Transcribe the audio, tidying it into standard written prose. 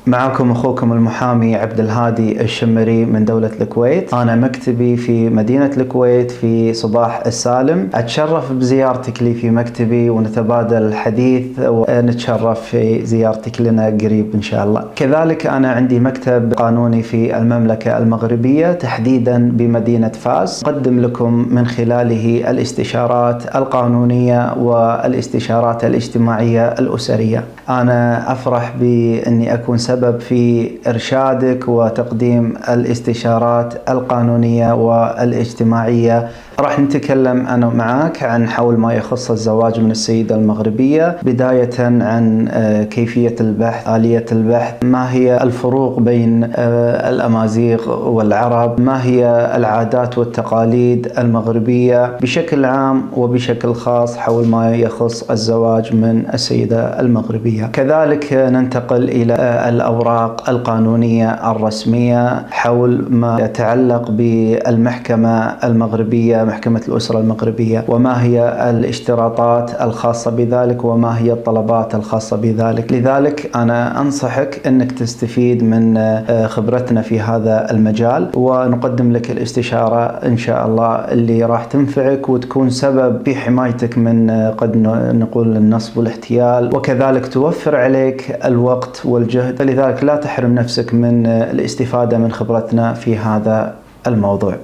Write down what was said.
معكم أخوكم المحامي عبد الهادي الشمري من دولة الكويت. أنا مكتبي في مدينة الكويت في صباح السالم. أتشرف بزيارتك لي في مكتبي ونتبادل الحديث ونتشرف في زيارتك لنا قريب إن شاء الله. كذلك أنا عندي مكتب قانوني في المملكة المغربية تحديدا بمدينة فاس، أقدم لكم من خلاله الاستشارات القانونية والاستشارات الاجتماعية الأسرية. أنا أفرح بأني أكون سبب في إرشادك وتقديم الاستشارات القانونية والاجتماعية. راح نتكلم أنا معك عن حول ما يخص الزواج من السيدة المغربية، بداية عن كيفية البحث، آلية البحث، ما هي الفروق بين الأمازيغ والعرب، ما هي العادات والتقاليد المغربية بشكل عام وبشكل خاص حول ما يخص الزواج من السيدة المغربية. كذلك ننتقل إلى الأوراق القانونية الرسمية حول ما يتعلق بالمحكمة المغربية، محكمة الأسرة المغربية، وما هي الاشتراطات الخاصة بذلك وما هي الطلبات الخاصة بذلك. لذلك أنا أنصحك أنك تستفيد من خبرتنا في هذا المجال، ونقدم لك الاستشارة إن شاء الله اللي راح تنفعك وتكون سبب في حمايتك من قد نقول النصب والاحتيال، وكذلك توفر عليك الوقت والجهد. فلذلك لا تحرم نفسك من الاستفادة من خبرتنا في هذا الموضوع.